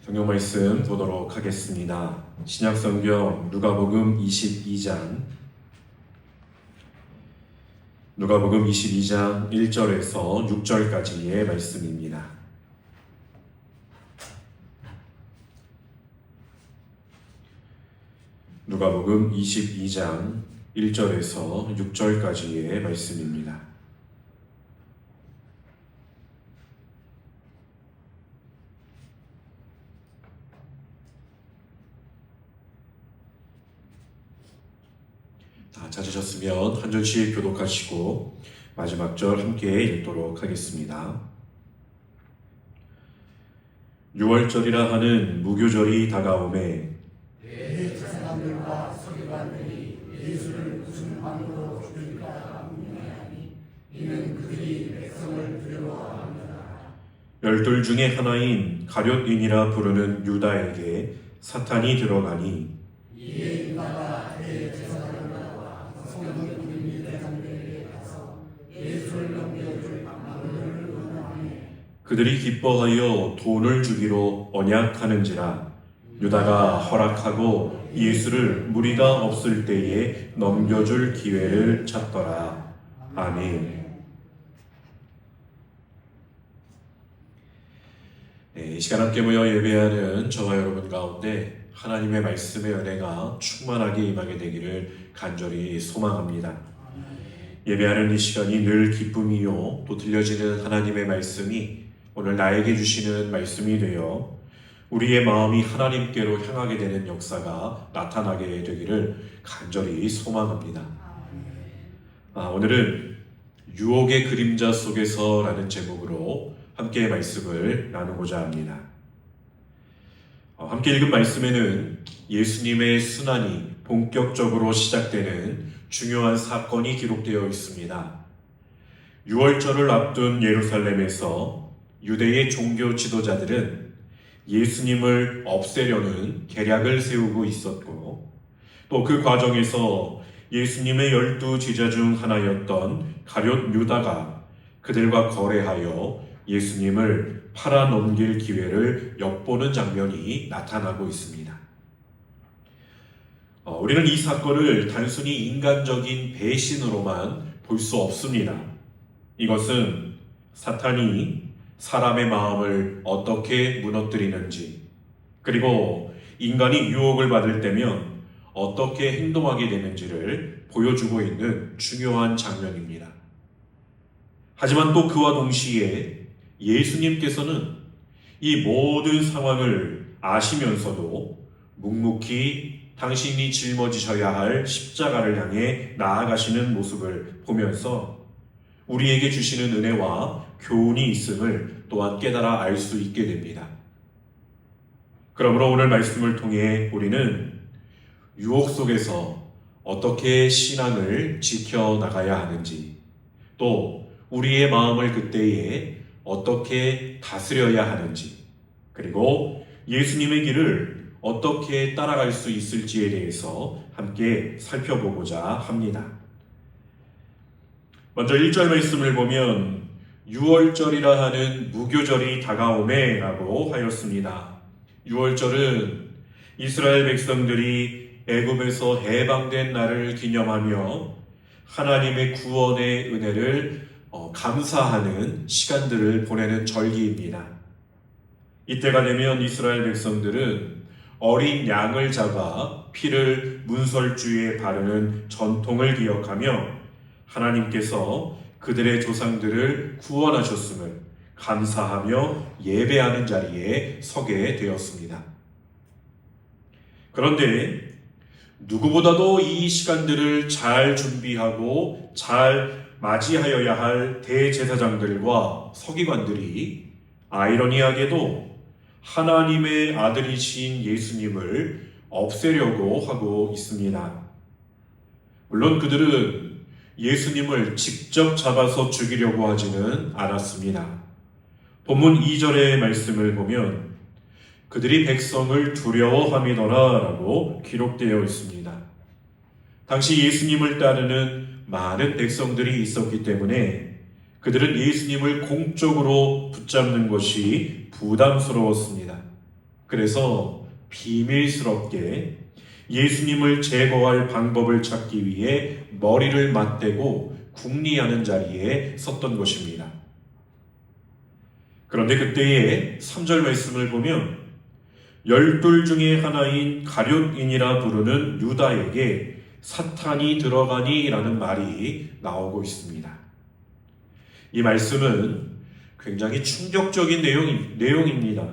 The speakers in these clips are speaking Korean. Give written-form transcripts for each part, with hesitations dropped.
성경 말씀 보도록 하겠습니다. 신약성경 누가복음 22장 1절에서 6절까지의 말씀입니다. 누가복음 22장 1절에서 6절까지의 말씀입니다. 찾으셨으면 한 절씩 교독하시고 마지막 절 함께 읽도록 하겠습니다. 6월절이라 하는 무교절이 다가오매 대제사장들과 서기관들이 예수를 무슨 방으로 죽일까 궁금해하니 이는 그들이 백성을 두려워합니다. 12 중에 하나인 가룟인이라 부르는 유다에게 사탄이 들어가니 이에 유다가 대제사장들과 서기관들이 대장들에게 가서 예수를 넘겨줄 방법을 원하니 그들이 기뻐하여 돈을 주기로 언약하는지라 유다가 허락하고 예수를 무리가 없을 때에 넘겨줄 기회를 찾더라. 아멘. 이 시간 함께 모여 예배하는 저와 여러분 가운데 하나님의 말씀의 은혜가 충만하게 임하게 되기를 간절히 소망합니다. 예배하는 이 시간이 늘 기쁨이요 또 들려지는 하나님의 말씀이 오늘 나에게 주시는 말씀이 되어 우리의 마음이 하나님께로 향하게 되는 역사가 나타나게 되기를 간절히 소망합니다. 오늘은 유혹의 그림자 속에서라는 제목으로 함께 말씀을 나누고자 합니다. 함께 읽은 말씀에는 예수님의 순환이 본격적으로 시작되는 중요한 사건이 기록되어 있습니다. 6월절을 앞둔 예루살렘에서 유대의 종교 지도자들은 예수님을 없애려는 계략을 세우고 있었고 또 그 과정에서 예수님의 12 제자 중 하나였던 가룟 유다가 그들과 거래하여 예수님을 팔아넘길 기회를 엿보는 장면이 나타나고 있습니다. 우리는 이 사건을 단순히 인간적인 배신으로만 볼 수 없습니다. 이것은 사탄이 사람의 마음을 어떻게 무너뜨리는지, 그리고 인간이 유혹을 받을 때면 어떻게 행동하게 되는지를 보여주고 있는 중요한 장면입니다. 하지만 또 그와 동시에 예수님께서는 이 모든 상황을 아시면서도 묵묵히 당신이 짊어지셔야 할 십자가를 향해 나아가시는 모습을 보면서 우리에게 주시는 은혜와 교훈이 있음을 또한 깨달아 알 수 있게 됩니다. 그러므로 오늘 말씀을 통해 우리는 유혹 속에서 어떻게 신앙을 지켜나가야 하는지, 또 우리의 마음을 그때에 어떻게 다스려야 하는지, 그리고 예수님의 길을 어떻게 따라갈 수 있을지에 대해서 함께 살펴보고자 합니다. 먼저 1절 말씀을 보면 6월절이라 하는 무교절이 다가오매 라고 하였습니다. 6월절은 이스라엘 백성들이 애굽에서 해방된 날을 기념하며 하나님의 구원의 은혜를 감사하는 시간들을 보내는 절기입니다. 이때가 되면 이스라엘 백성들은 어린 양을 잡아 피를 문설주에 바르는 전통을 기억하며 하나님께서 그들의 조상들을 구원하셨음을 감사하며 예배하는 자리에 서게 되었습니다. 그런데 누구보다도 이 시간들을 잘 준비하고 잘 맞이하여야 할 대제사장들과 서기관들이 아이러니하게도 하나님의 아들이신 예수님을 없애려고 하고 있습니다. 물론 그들은 예수님을 직접 잡아서 죽이려고 하지는 않았습니다. 본문 2절의 말씀을 보면 그들이 백성을 두려워함이더라 라고 기록되어 있습니다. 당시 예수님을 따르는 많은 백성들이 있었기 때문에 그들은 예수님을 공적으로 붙잡는 것이 부담스러웠습니다. 그래서 비밀스럽게 예수님을 제거할 방법을 찾기 위해 머리를 맞대고 궁리하는 자리에 섰던 것입니다. 그런데 그때의 3절 말씀을 보면 12 중에 하나인 가룟인이라 부르는 유다에게 사탄이 들어가니 라는 말이 나오고 있습니다. 이 말씀은 굉장히 충격적인 내용입니다.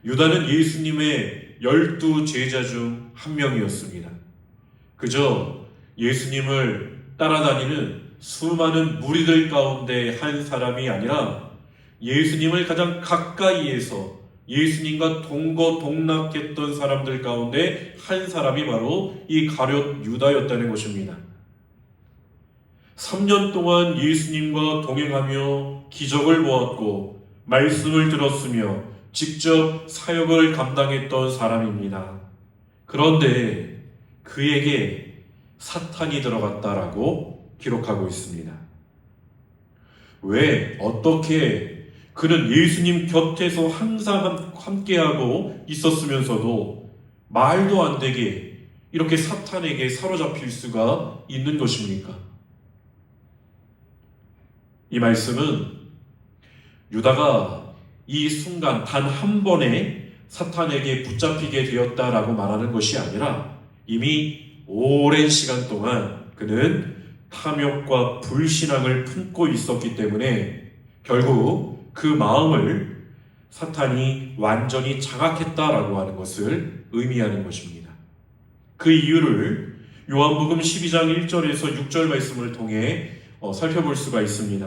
유다는 예수님의 12 제자 중 한 명이었습니다. 그저 예수님을 따라다니는 수많은 무리들 가운데 한 사람이 아니라 예수님을 가장 가까이에서 예수님과 동거동락했던 사람들 가운데 한 사람이 바로 이 가룟 유다였다는 것입니다. 3년 동안 예수님과 동행하며 기적을 보았고 말씀을 들었으며 직접 사역을 감당했던 사람입니다. 그런데 그에게 사탄이 들어갔다라고 기록하고 있습니다. 왜? 어떻게? 그는 예수님 곁에서 항상 함께하고 있었으면서도 말도 안 되게 이렇게 사탄에게 사로잡힐 수가 있는 것입니까? 이 말씀은 유다가 이 순간 단 한 번에 사탄에게 붙잡히게 되었다라고 말하는 것이 아니라 이미 오랜 시간 동안 그는 탐욕과 불신앙을 품고 있었기 때문에 결국 그 마음을 사탄이 완전히 장악했다라고 하는 것을 의미하는 것입니다. 그 이유를 요한복음 12장 1절에서 6절 말씀을 통해 살펴볼 수가 있습니다.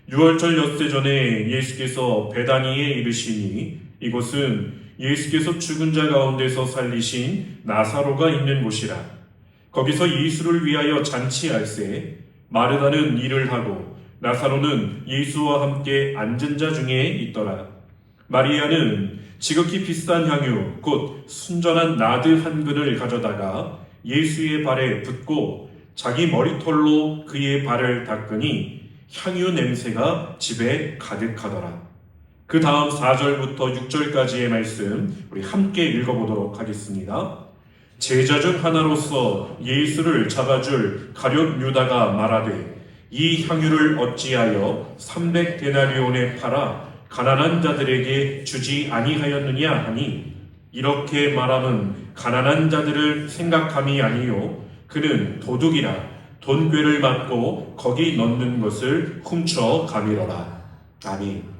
6월절 엿새 전에 예수께서 베다니에 이르시니 이곳은 예수께서 죽은 자 가운데서 살리신 나사로가 있는 곳이라. 거기서 예수를 위하여 잔치할세 마르다는 일을 하고 나사로는 예수와 함께 앉은 자 중에 있더라. 마리아는 지극히 비싼 향유 곧 순전한 나드 한 근을 가져다가 예수의 발에 붓고 자기 머리털로 그의 발을 닦으니 향유 냄새가 집에 가득하더라. 그 다음 4절부터 6절까지의 말씀 우리 함께 읽어보도록 하겠습니다. 제자 중 하나로서 예수를 잡아줄 가룟 유다가 말하되 이 향유를 어찌하여 300데나리온에 팔아 가난한 자들에게 주지 아니하였느냐 하니 이렇게 말함은 가난한 자들을 생각함이 아니요 그는 도둑이라 돈괴를 맞고 거기 넣는 것을 훔쳐 가미러라. 아멘.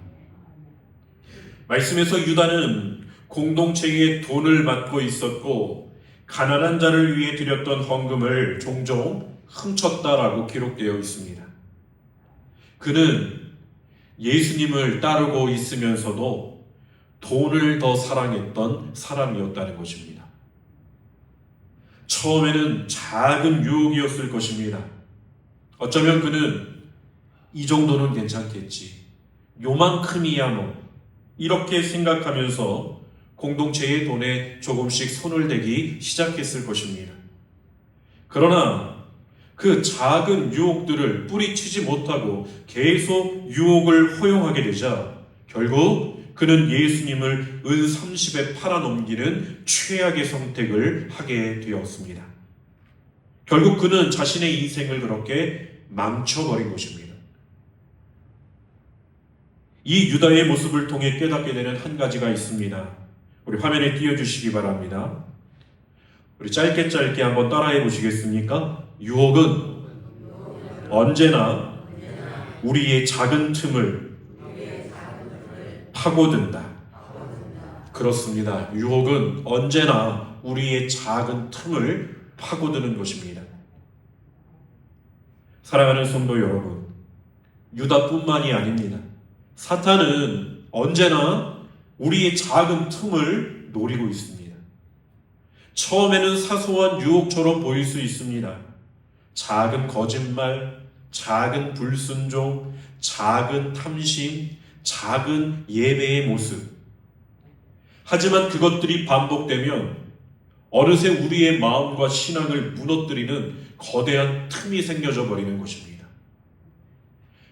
말씀에서 유다는 공동체에 돈을 받고 있었고 가난한 자를 위해 드렸던 헌금을 종종 훔쳤다라고 기록되어 있습니다. 그는 예수님을 따르고 있으면서도 돈을 더 사랑했던 사람이었다는 것입니다. 처음에는 작은 유혹이었을 것입니다. 어쩌면 그는 이 정도는 괜찮겠지. 요만큼이야 뭐. 이렇게 생각하면서 공동체의 돈에 조금씩 손을 대기 시작했을 것입니다. 그러나 그 작은 유혹들을 뿌리치지 못하고 계속 유혹을 허용하게 되자 결국 그는 예수님을 은 30에 팔아넘기는 최악의 선택을 하게 되었습니다. 결국 그는 자신의 인생을 그렇게 망쳐버린 것입니다. 이 유다의 모습을 통해 깨닫게 되는 한 가지가 있습니다. 우리 화면에 띄워주시기 바랍니다. 우리 짧게 한번 따라해 보시겠습니까? 유혹은 언제나 우리의 작은 틈을 파고든다. 그렇습니다. 유혹은 언제나 우리의 작은 틈을 파고드는 것입니다. 사랑하는 성도 여러분, 유다뿐만이 아닙니다. 사탄은 언제나 우리의 작은 틈을 노리고 있습니다. 처음에는 사소한 유혹처럼 보일 수 있습니다. 작은 거짓말, 작은 불순종, 작은 탐심, 작은 예배의 모습. 하지만 그것들이 반복되면 어느새 우리의 마음과 신앙을 무너뜨리는 거대한 틈이 생겨져 버리는 것입니다.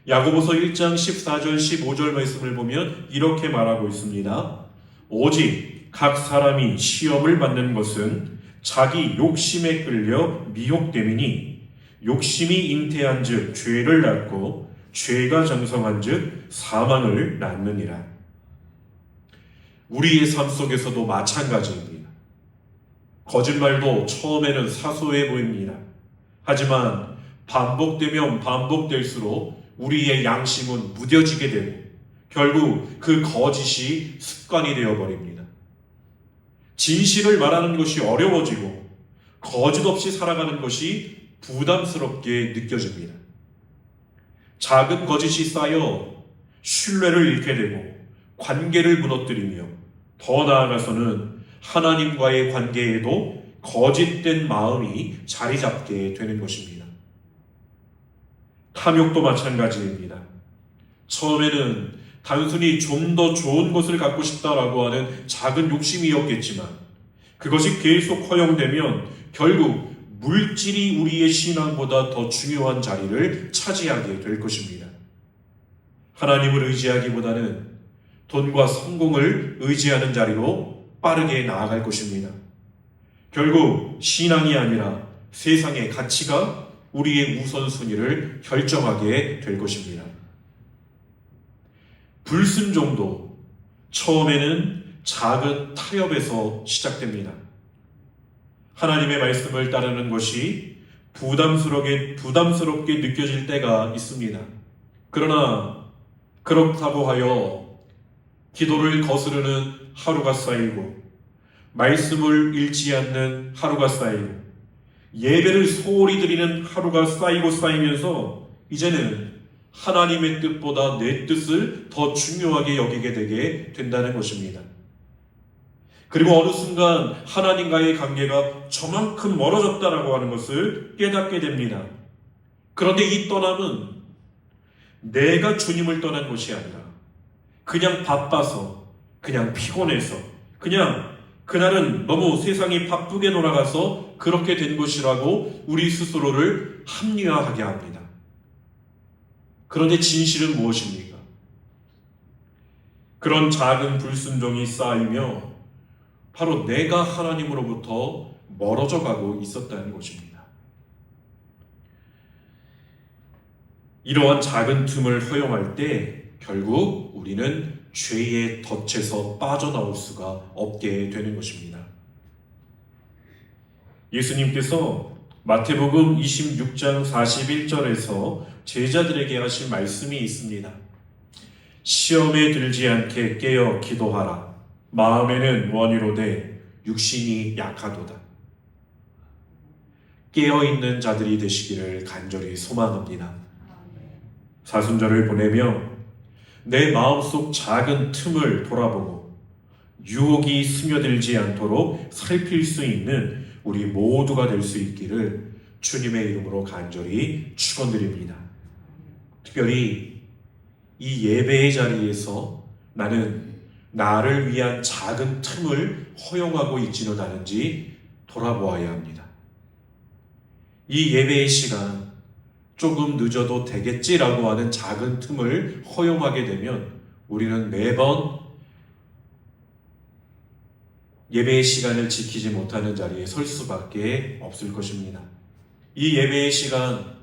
야고보서 1장 14절 15절 말씀을 보면 이렇게 말하고 있습니다. 오직 각 사람이 시험을 받는 것은 자기 욕심에 끌려 미혹됨이니 욕심이 잉태한 즉 죄를 낳고 죄가 장성한 즉 사망을 낳느니라. 우리의 삶 속에서도 마찬가지입니다. 거짓말도 처음에는 사소해 보입니다. 하지만 반복되면 반복될수록 우리의 양심은 무뎌지게 되고 결국 그 거짓이 습관이 되어버립니다. 진실을 말하는 것이 어려워지고 거짓 없이 살아가는 것이 부담스럽게 느껴집니다. 작은 거짓이 쌓여 신뢰를 잃게 되고 관계를 무너뜨리며 더 나아가서는 하나님과의 관계에도 거짓된 마음이 자리 잡게 되는 것입니다. 탐욕도 마찬가지입니다. 처음에는 단순히 좀 더 좋은 것을 갖고 싶다라고 하는 작은 욕심이었겠지만 그것이 계속 허용되면 결국 물질이 우리의 신앙보다 더 중요한 자리를 차지하게 될 것입니다. 하나님을 의지하기보다는 돈과 성공을 의지하는 자리로 빠르게 나아갈 것입니다. 결국 신앙이 아니라 세상의 가치가 우리의 우선순위를 결정하게 될 것입니다. 불순종도 처음에는 작은 타협에서 시작됩니다. 하나님의 말씀을 따르는 것이 부담스럽게 느껴질 때가 있습니다. 그러나 그렇다고 하여 기도를 거스르는 하루가 쌓이고 말씀을 읽지 않는 하루가 쌓이고 예배를 소홀히 드리는 하루가 쌓이면서 이제는 하나님의 뜻보다 내 뜻을 더 중요하게 여기게 되게 된다는 것입니다. 그리고 어느 순간 하나님과의 관계가 저만큼 멀어졌다라고 하는 것을 깨닫게 됩니다. 그런데 이 떠남은 내가 주님을 떠난 것이 아니라 그냥 바빠서, 그냥 피곤해서, 그냥 그날은 너무 세상이 바쁘게 돌아가서 그렇게 된 것이라고 우리 스스로를 합리화하게 합니다. 그런데 진실은 무엇입니까? 그런 작은 불순종이 쌓이며 바로 내가 하나님으로부터 멀어져 가고 있었다는 것입니다. 이러한 작은 틈을 허용할 때 결국 우리는 죄의 덫에서 빠져나올 수가 없게 되는 것입니다. 예수님께서 마태복음 26장 41절에서 제자들에게 하신 말씀이 있습니다. 시험에 들지 않게 깨어 기도하라. 마음에는 원이로되 육신이 약하도다. 깨어있는 자들이 되시기를 간절히 소망합니다. 사순절을 보내며 내 마음속 작은 틈을 돌아보고 유혹이 스며들지 않도록 살필 수 있는 우리 모두가 될 수 있기를 주님의 이름으로 간절히 축원드립니다. 특별히 이 예배의 자리에서 나는 나를 위한 작은 틈을 허용하고 있지는 않은지 돌아보아야 합니다. 이 예배의 시간 조금 늦어도 되겠지라고 하는 작은 틈을 허용하게 되면 우리는 매번 예배의 시간을 지키지 못하는 자리에 설 수밖에 없을 것입니다. 이 예배의 시간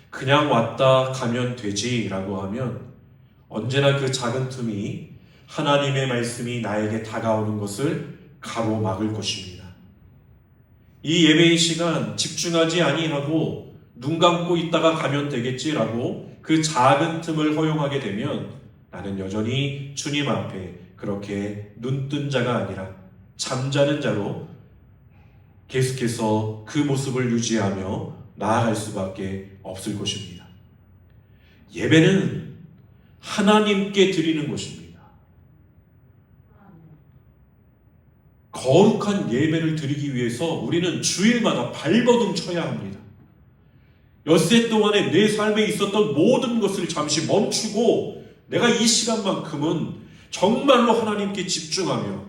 그냥 왔다 가면 되지라고 하면 언제나 그 작은 틈이 하나님의 말씀이 나에게 다가오는 것을 가로막을 것입니다. 이 예배의 시간 집중하지 아니하고 눈 감고 있다가 가면 되겠지라고 그 작은 틈을 허용하게 되면 나는 여전히 주님 앞에 그렇게 눈뜬 자가 아니라 잠자는 자로 계속해서 그 모습을 유지하며 나아갈 수밖에 없을 것입니다. 예배는 하나님께 드리는 것입니다. 거룩한 예배를 드리기 위해서 우리는 주일마다 발버둥 쳐야 합니다. 엿새 동안에 내 삶에 있었던 모든 것을 잠시 멈추고 내가 이 시간만큼은 정말로 하나님께 집중하며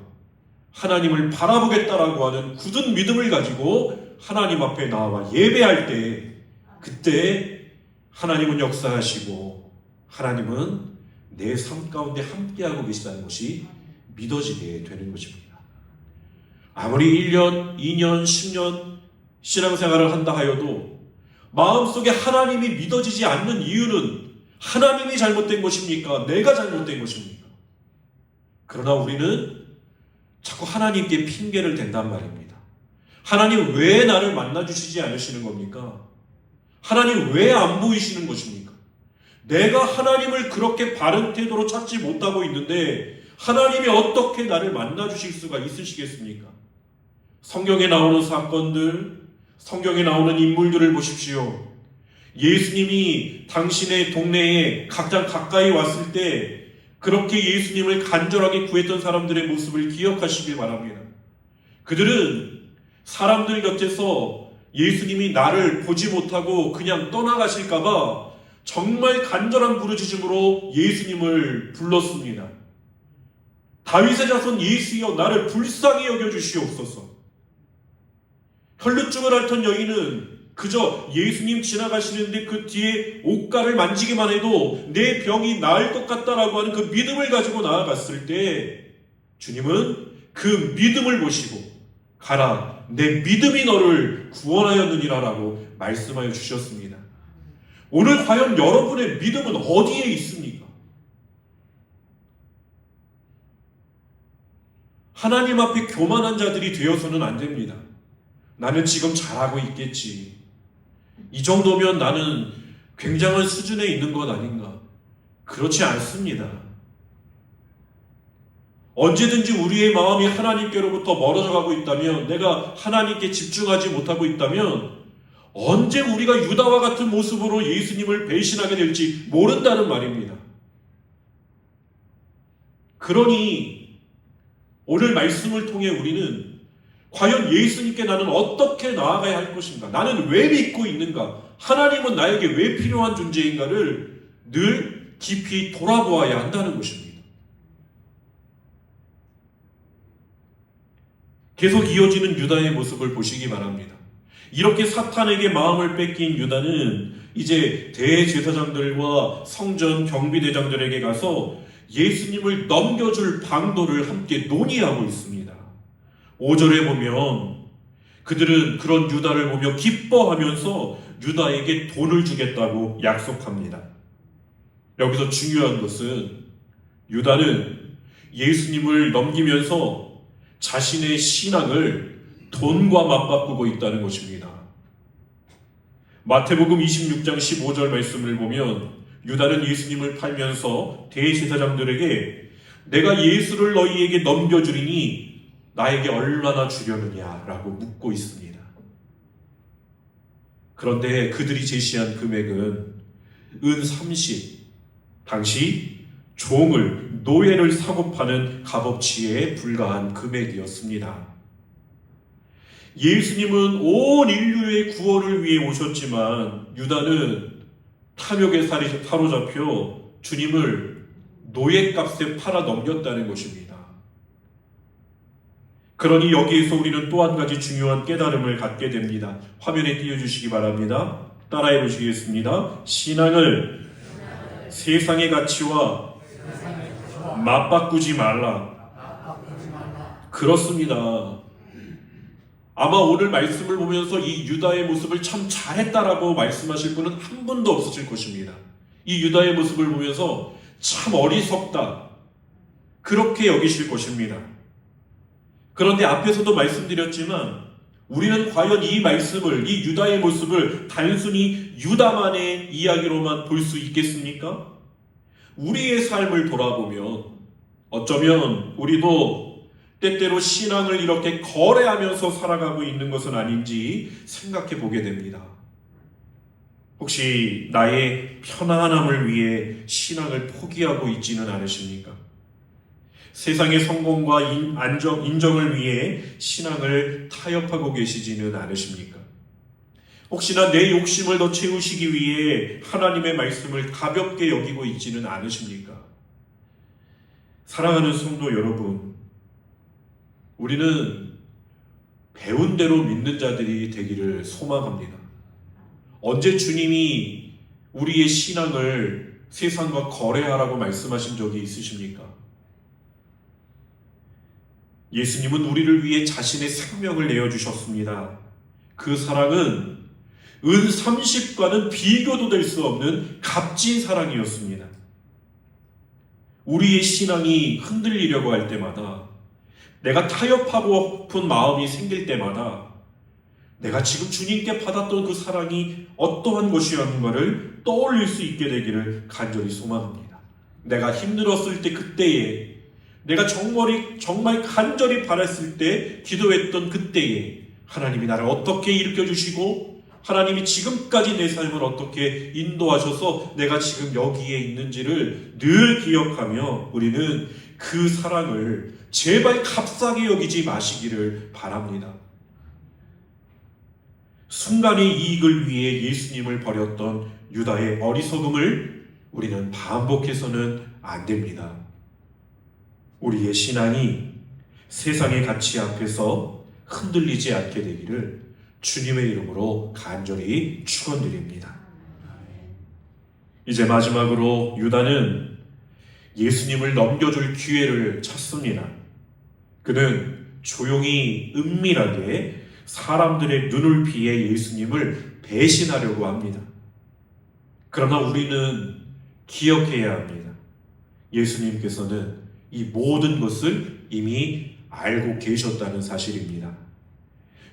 하나님을 바라보겠다라고 하는 굳은 믿음을 가지고 하나님 앞에 나와 예배할 때 그때 하나님은 역사하시고 하나님은 내 삶 가운데 함께하고 계시다는 것이 믿어지게 되는 것입니다. 아무리 1년, 2년, 10년 신앙생활을 한다 하여도 마음속에 하나님이 믿어지지 않는 이유는 하나님이 잘못된 것입니까? 내가 잘못된 것입니까? 그러나 우리는 자꾸 하나님께 핑계를 댄단 말입니다. 하나님 왜 나를 만나주시지 않으시는 겁니까? 하나님 왜 안 보이시는 것입니까? 내가 하나님을 그렇게 바른 태도로 찾지 못하고 있는데 하나님이 어떻게 나를 만나주실 수가 있으시겠습니까? 성경에 나오는 사건들, 성경에 나오는 인물들을 보십시오. 예수님이 당신의 동네에 가장 가까이 왔을 때 그렇게 예수님을 간절하게 구했던 사람들의 모습을 기억하시길 바랍니다. 그들은 사람들 곁에서 예수님이 나를 보지 못하고 그냥 떠나가실까봐 정말 간절한 부르짖음으로 예수님을 불렀습니다. 다윗의 자손 예수여 나를 불쌍히 여겨주시옵소서. 혈루증을 앓던 여인은 그저 예수님 지나가시는데 그 뒤에 옷가를 만지기만 해도 내 병이 나을 것 같다라고 하는 그 믿음을 가지고 나아갔을 때 주님은 그 믿음을 보시고 가라 내 믿음이 너를 구원하였느니라 라고 말씀하여 주셨습니다. 오늘 과연 여러분의 믿음은 어디에 있습니까? 하나님 앞에 교만한 자들이 되어서는 안 됩니다. 나는 지금 잘하고 있겠지. 이 정도면 나는 굉장한 수준에 있는 것 아닌가? 그렇지 않습니다. 언제든지 우리의 마음이 하나님께로부터 멀어져 가고 있다면, 내가 하나님께 집중하지 못하고 있다면 언제 우리가 유다와 같은 모습으로 예수님을 배신하게 될지 모른다는 말입니다. 그러니 오늘 말씀을 통해 우리는 과연 예수님께 나는 어떻게 나아가야 할 것인가? 나는 왜 믿고 있는가? 하나님은 나에게 왜 필요한 존재인가를 늘 깊이 돌아보아야 한다는 것입니다. 계속 이어지는 유다의 모습을 보시기 바랍니다. 이렇게 사탄에게 마음을 뺏긴 유다는 이제 대제사장들과 성전 경비대장들에게 가서 예수님을 넘겨줄 방도를 함께 논의하고 있습니다. 5절에 보면 그들은 그런 유다를 보며 기뻐하면서 유다에게 돈을 주겠다고 약속합니다. 여기서 중요한 것은 유다는 예수님을 넘기면서 자신의 신앙을 돈과 맞바꾸고 있다는 것입니다. 마태복음 26장 15절 말씀을 보면 유다는 예수님을 팔면서 대제사장들에게 내가 예수를 너희에게 넘겨주리니 나에게 얼마나 주려느냐 라고 묻고 있습니다. 그런데 그들이 제시한 금액은 은 30, 당시 종을, 노예를 사고 파는 값어치에 불과한 금액이었습니다. 예수님은 온 인류의 구원을 위해 오셨지만 유다는 탐욕에 사로잡혀 주님을 노예값에 팔아 넘겼다는 것입니다. 그러니 여기에서 우리는 또 한 가지 중요한 깨달음을 갖게 됩니다. 화면에 띄워주시기 바랍니다. 따라해 보시겠습니다. 신앙을 세상의 가치와 맞바꾸지 말라. 그렇습니다. 아마 오늘 말씀을 보면서 이 유다의 모습을 참 잘했다라고 말씀하실 분은 한 분도 없으실 것입니다. 이 유다의 모습을 보면서 참 어리석다, 그렇게 여기실 것입니다. 그런데 앞에서도 말씀드렸지만 우리는 과연 이 말씀을, 이 유다의 모습을 단순히 유다만의 이야기로만 볼 수 있겠습니까? 우리의 삶을 돌아보면 어쩌면 우리도 때때로 신앙을 이렇게 거래하면서 살아가고 있는 것은 아닌지 생각해 보게 됩니다. 혹시 나의 편안함을 위해 신앙을 포기하고 있지는 않으십니까? 세상의 성공과 인정을 위해 신앙을 타협하고 계시지는 않으십니까? 혹시나 내 욕심을 더 채우시기 위해 하나님의 말씀을 가볍게 여기고 있지는 않으십니까? 사랑하는 성도 여러분, 우리는 배운 대로 믿는 자들이 되기를 소망합니다. 언제 주님이 우리의 신앙을 세상과 거래하라고 말씀하신 적이 있으십니까? 예수님은 우리를 위해 자신의 생명을 내어주셨습니다. 그 사랑은 은 30과는 비교도 될 수 없는 값진 사랑이었습니다. 우리의 신앙이 흔들리려고 할 때마다, 내가 타협하고픈 마음이 생길 때마다 내가 지금 주님께 받았던 그 사랑이 어떠한 것이었는가를 떠올릴 수 있게 되기를 간절히 소망합니다. 내가 힘들었을 때 그때에, 내가 정말 간절히 바랐을 때, 기도했던 그때에 하나님이 나를 어떻게 일으켜주시고 하나님이 지금까지 내 삶을 어떻게 인도하셔서 내가 지금 여기에 있는지를 늘 기억하며 우리는 그 사랑을 제발 값싸게 여기지 마시기를 바랍니다. 순간의 이익을 위해 예수님을 버렸던 유다의 어리석음을 우리는 반복해서는 안 됩니다. 우리의 신앙이 세상의 가치 앞에서 흔들리지 않게 되기를 주님의 이름으로 간절히 축원드립니다. 이제 마지막으로 유다는 예수님을 넘겨줄 기회를 찾습니다. 그는 조용히 은밀하게 사람들의 눈을 피해 예수님을 배신하려고 합니다. 그러나 우리는 기억해야 합니다. 예수님께서는 이 모든 것을 이미 알고 계셨다는 사실입니다.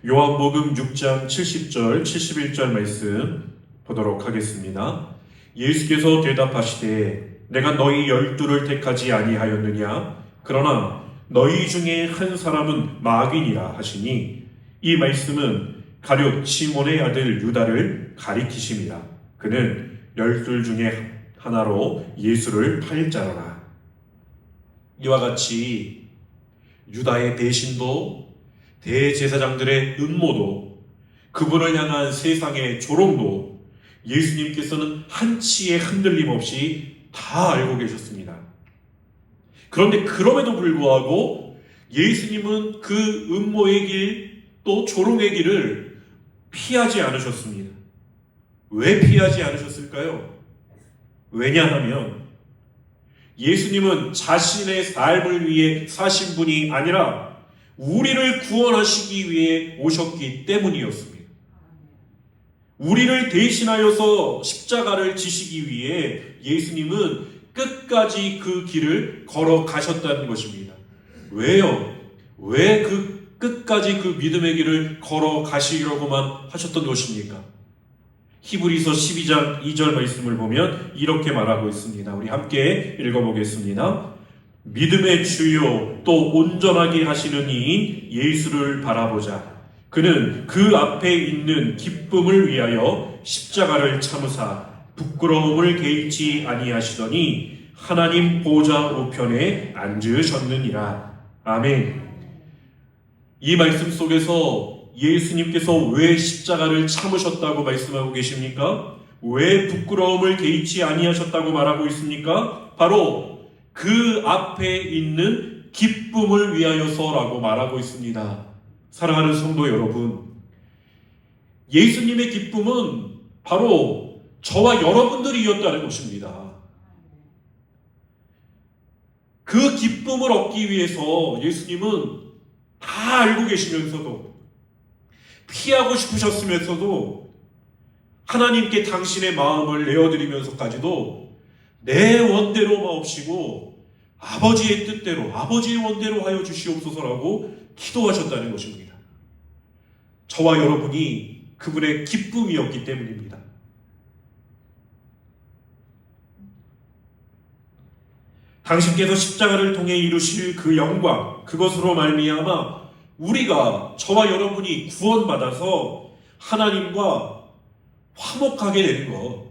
요한복음 6장 70절 71절 말씀 보도록 하겠습니다. 예수께서 대답하시되 내가 너희 12를 택하지 아니하였느냐? 그러나 너희 중에 한 사람은 마귀니라 하시니, 이 말씀은 가룟 시몬의 아들 유다를 가리키심이라. 그는 12 중에 하나로 예수를 팔 자로라. 이와 같이 유다의 배신도, 대제사장들의 음모도, 그분을 향한 세상의 조롱도 예수님께서는 한치의 흔들림 없이 다 알고 계셨습니다. 그런데 그럼에도 불구하고 예수님은 그 음모의 길, 또 조롱의 길을 피하지 않으셨습니다. 왜 피하지 않으셨을까요? 왜냐하면 예수님은 자신의 삶을 위해 사신 분이 아니라 우리를 구원하시기 위해 오셨기 때문이었습니다. 우리를 대신하여서 십자가를 지시기 위해 예수님은 끝까지 그 길을 걸어가셨다는 것입니다. 왜요? 왜 끝까지 그 믿음의 길을 걸어가시려고만 하셨던 것입니까? 히브리서 12장 2절 말씀을 보면 이렇게 말하고 있습니다. 우리 함께 읽어보겠습니다. 믿음의 주요 또 온전하게 하시는 이인 예수를 바라보자. 그는 그 앞에 있는 기쁨을 위하여 십자가를 참으사 부끄러움을 개의치 아니하시더니 하나님 보좌 우편에 앉으셨느니라. 아멘. 이 말씀 속에서 예수님께서 왜 십자가를 참으셨다고 말씀하고 계십니까? 왜 부끄러움을 개의치 아니하셨다고 말하고 있습니까? 바로 그 앞에 있는 기쁨을 위하여서라고 말하고 있습니다. 사랑하는 성도 여러분, 예수님의 기쁨은 바로 저와 여러분들이었다는 것입니다. 그 기쁨을 얻기 위해서 예수님은 다 알고 계시면서도, 피하고 싶으셨으면서도 하나님께 당신의 마음을 내어드리면서까지도 내 원대로 마옵시고 아버지의 뜻대로, 아버지의 원대로 하여 주시옵소서라고 기도하셨다는 것입니다. 저와 여러분이 그분의 기쁨이었기 때문입니다. 당신께서 십자가를 통해 이루실 그 영광, 그것으로 말미암아 우리가, 저와 여러분이 구원받아서 하나님과 화목하게 되는 것,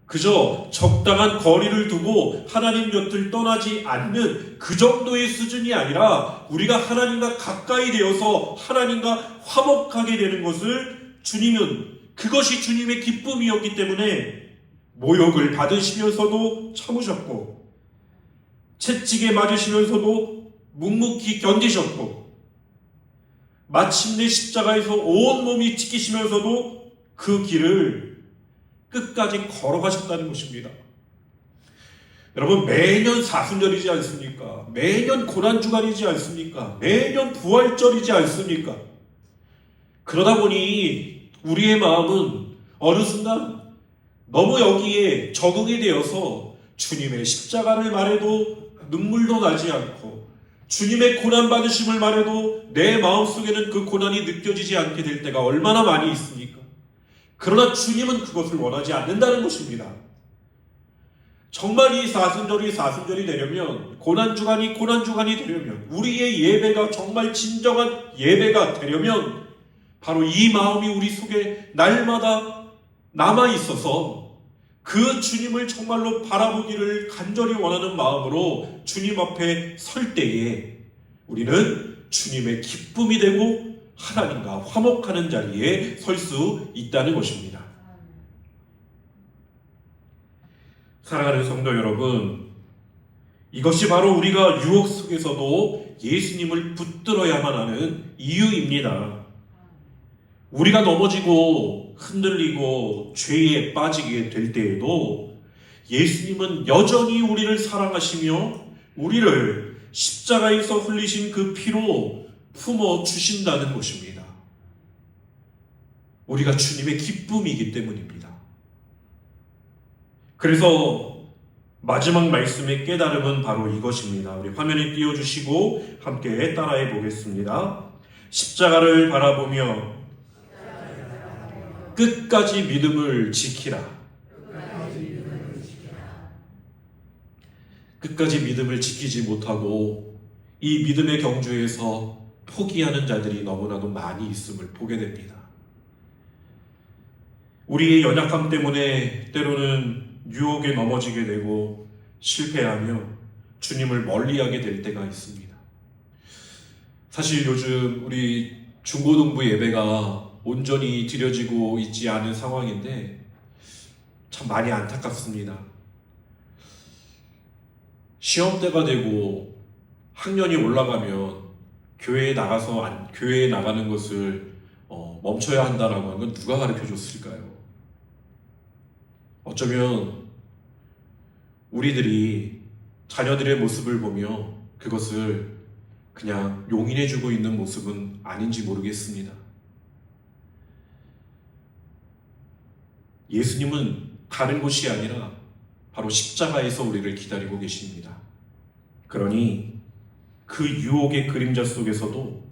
그저 적당한 거리를 두고 하나님 곁을 떠나지 않는 그 정도의 수준이 아니라 우리가 하나님과 가까이 되어서 하나님과 화목하게 되는 것을 주님은, 그것이 주님의 기쁨이었기 때문에 모욕을 받으시면서도 참으셨고, 채찍에 맞으시면서도 묵묵히 견디셨고, 마침내 십자가에서 온몸이 찢기시면서도 그 길을 끝까지 걸어가셨다는 것입니다. 여러분, 매년 사순절이지 않습니까? 매년 고난주간이지 않습니까? 매년 부활절이지 않습니까? 그러다 보니 우리의 마음은 어느 순간 너무 여기에 적응이 되어서 주님의 십자가를 말해도 눈물도 나지 않고 주님의 고난받으심을 말해도 내 마음속에는 그 고난이 느껴지지 않게 될 때가 얼마나 많이 있습니까? 그러나 주님은 그것을 원하지 않는다는 것입니다. 정말 이 사순절이 되려면, 고난주간이 되려면, 우리의 예배가 정말 진정한 예배가 되려면 바로 이 마음이 우리 속에 날마다 남아있어서 그 주님을 정말로 바라보기를 간절히 원하는 마음으로 주님 앞에 설 때에 우리는 주님의 기쁨이 되고 하나님과 화목하는 자리에 설 수 있다는 것입니다. 사랑하는 성도 여러분, 이것이 바로 우리가 유혹 속에서도 예수님을 붙들어야만 하는 이유입니다. 우리가 넘어지고 흔들리고 죄에 빠지게 될 때에도 예수님은 여전히 우리를 사랑하시며 우리를 십자가에서 흘리신 그 피로 품어 주신다는 것입니다. 우리가 주님의 기쁨이기 때문입니다. 그래서 마지막 말씀의 깨달음은 바로 이것입니다. 우리 화면에 띄워주시고 함께 따라해 보겠습니다. 십자가를 바라보며 끝까지 믿음을 지키라. 끝까지 믿음을 지키지 못하고 이 믿음의 경주에서 포기하는 자들이 너무나도 많이 있음을 보게 됩니다. 우리의 연약함 때문에 때로는 유혹에 넘어지게 되고 실패하며 주님을 멀리하게 될 때가 있습니다. 사실 요즘 우리 중고등부 예배가 온전히 드려지고 있지 않은 상황인데 참 많이 안타깝습니다. 시험 때가 되고 학년이 올라가면 교회에 나가는 것을 멈춰야 한다라고 하는 건 누가 가르쳐 줬을까요? 어쩌면 우리들이 자녀들의 모습을 보며 그것을 그냥 용인해주고 있는 모습은 아닌지 모르겠습니다. 예수님은 다른 곳이 아니라 바로 십자가에서 우리를 기다리고 계십니다. 그러니 그 유혹의 그림자 속에서도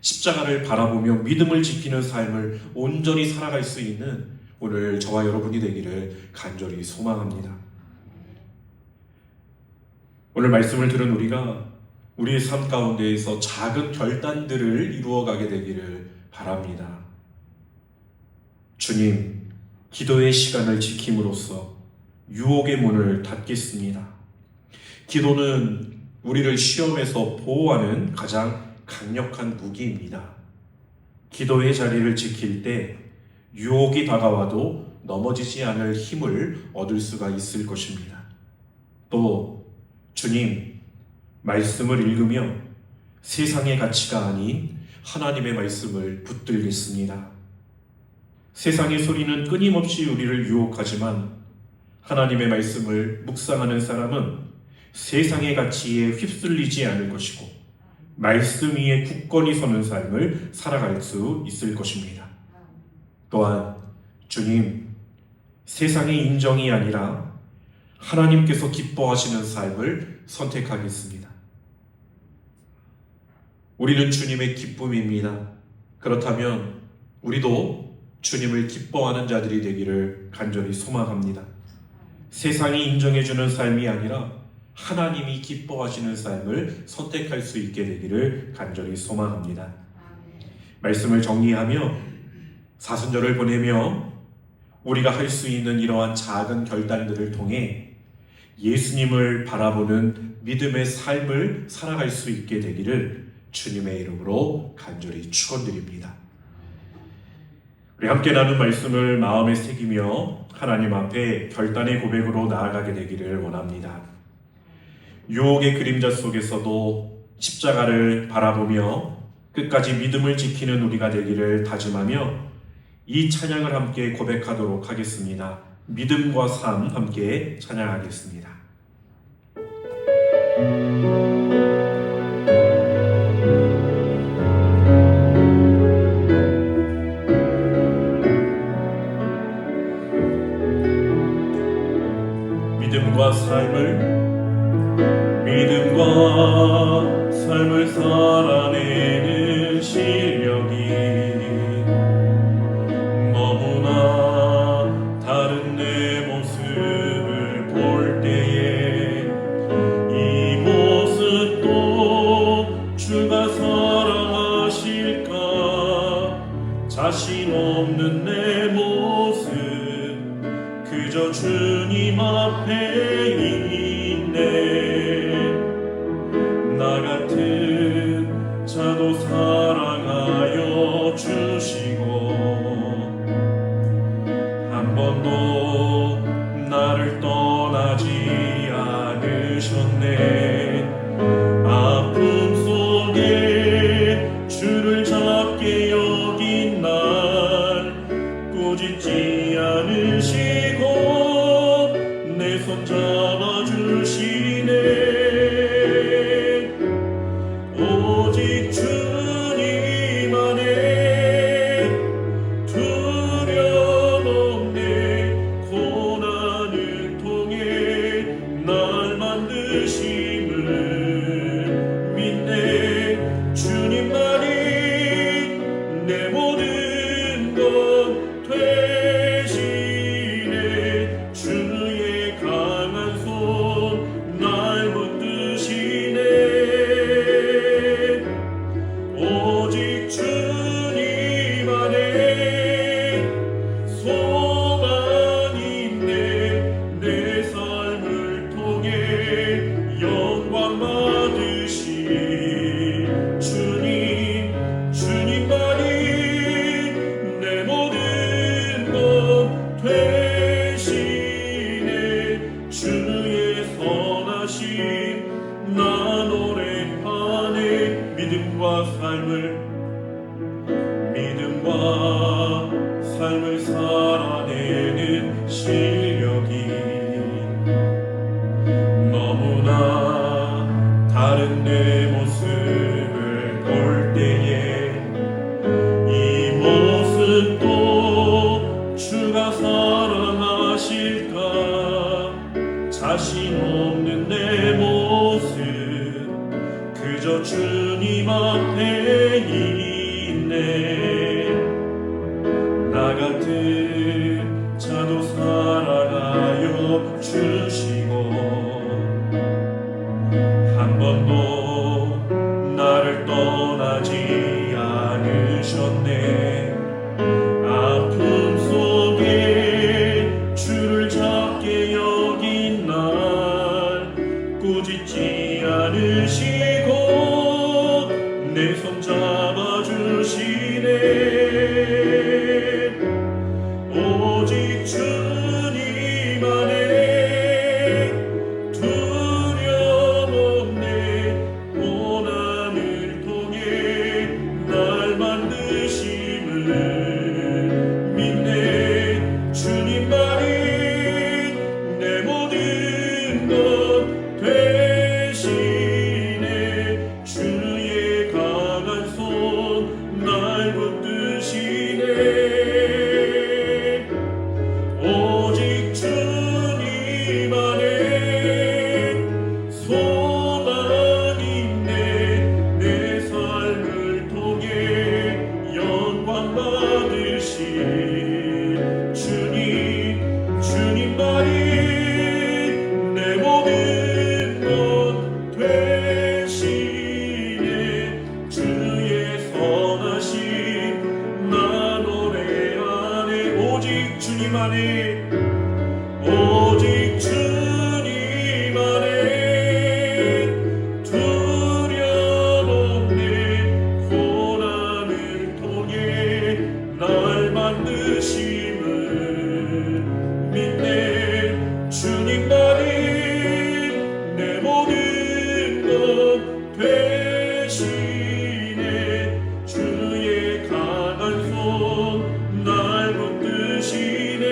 십자가를 바라보며 믿음을 지키는 삶을 온전히 살아갈 수 있는 오늘 저와 여러분이 되기를 간절히 소망합니다. 오늘 말씀을 들은 우리가 우리의 삶 가운데에서 작은 결단들을 이루어가게 되기를 바랍니다. 주님, 기도의 시간을 지킴으로써 유혹의 문을 닫겠습니다. 기도는 우리를 시험에서 보호하는 가장 강력한 무기입니다. 기도의 자리를 지킬 때 유혹이 다가와도 넘어지지 않을 힘을 얻을 수가 있을 것입니다. 또 주님, 말씀을 읽으며 세상의 가치가 아닌 하나님의 말씀을 붙들겠습니다. 세상의 소리는 끊임없이 우리를 유혹하지만 하나님의 말씀을 묵상하는 사람은 세상의 가치에 휩쓸리지 않을 것이고 말씀 위에 굳건히 서는 삶을 살아갈 수 있을 것입니다. 또한 주님, 세상의 인정이 아니라 하나님께서 기뻐하시는 삶을 선택하겠습니다. 우리는 주님의 기쁨입니다. 그렇다면 우리도 주님을 기뻐하는 자들이 되기를 간절히 소망합니다. 세상이 인정해주는 삶이 아니라 하나님이 기뻐하시는 삶을 선택할 수 있게 되기를 간절히 소망합니다. 말씀을 정리하며 사순절을 보내며 우리가 할 수 있는 이러한 작은 결단들을 통해 예수님을 바라보는 믿음의 삶을 살아갈 수 있게 되기를 주님의 이름으로 간절히 축원드립니다. 우리 함께 나눈 말씀을 마음에 새기며 하나님 앞에 결단의 고백으로 나아가게 되기를 원합니다. 유혹의 그림자 속에서도 십자가를 바라보며 끝까지 믿음을 지키는 우리가 되기를 다짐하며 이 찬양을 함께 고백하도록 하겠습니다. 믿음과 삶 함께 찬양하겠습니다. 앞에 있네. 나 같은 자도 사랑하여 주시고 한 번도 나를 떠나지 않으셨네. 아픔 속에 주를 잡게 여긴 날 꾸짖지 않으시고 내 손 잡아주시네. 오직 주님 안에 두려움없네. 고난을 통해 날 만드심을 믿네. 주님만이 내 모든 것 되시네. 주의 강한 손 날 붙드시네. 오직 주님 안에 소망 있네. 내 삶을 통해 영광 받으시 주님만이 내 모든 것 되시네. 주의 선하심 나 노래하네. 믿음과 삶을 살아내는 실력이 너무나 다른 내 모습을 볼 때에 이 모습도 주가 사랑하실까. 자신 없는 내 모습 그저 주님 앞에 있네. 나 같은 자도 사랑하여 주시고 한 번도 나를 떠나지 않으셨네. 아픔 속에 주를 잡게 여긴 날 꾸짖지 않으시고 내 손 잡아주시네. 오직 주님 안에 두려움없네. 고난을 통해 날 만드심을 믿네. 주님만이 내 모든 것 되시네. 주의 강한 손 날 붙드시네. 오직 주님 안에 소망 있네. 내 삶을 통해 영광 받으시 주님만이 내 모든 것 되시네. 주의 선하심 나 노래하네. 오직 주님 안에 오직 주님 안에 두려움없네. 고난을 통해 날 만드심을 믿네. 주님만이 내 모든 것 되시네. 주의 강한 손 날 붙드시네.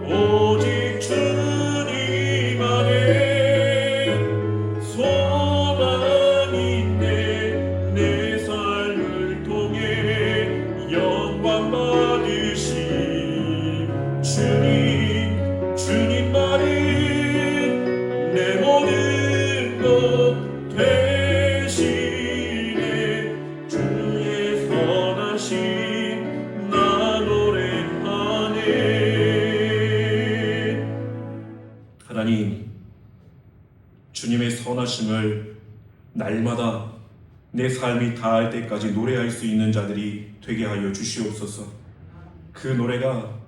오직 주님 안에 소망 있네. 내 삶을 통해 영광 받으시 주님만이 내 모든 것 되시네. 주의 선하심 나 노래하네. 하나님, 주님의 선하심을 날마다 내 삶이 다할 때까지 노래할 수 있는 자들이 되게 하여 주시옵소서. 그 노래가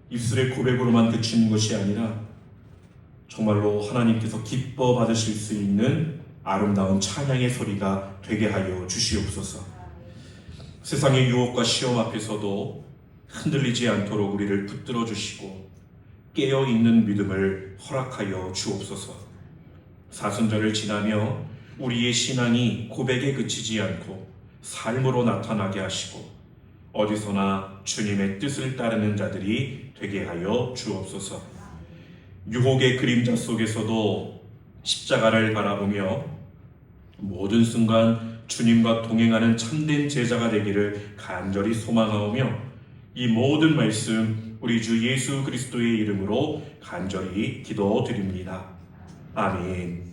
입술의 고백으로만 그치는 것이 아니라 정말로 하나님께서 기뻐 받으실 수 있는 아름다운 찬양의 소리가 되게 하여 주시옵소서. 세상의 유혹과 시험 앞에서도 흔들리지 않도록 우리를 붙들어 주시고 깨어있는 믿음을 허락하여 주옵소서. 사순절을 지나며 우리의 신앙이 고백에 그치지 않고 삶으로 나타나게 하시고 어디서나 주님의 뜻을 따르는 자들이 되게 하여 주옵소서. 유혹의 그림자 속에서도 십자가를 바라보며 모든 순간 주님과 동행하는 참된 제자가 되기를 간절히 소망하오며 이 모든 말씀 우리 주 예수 그리스도의 이름으로 간절히 기도드립니다. 아멘.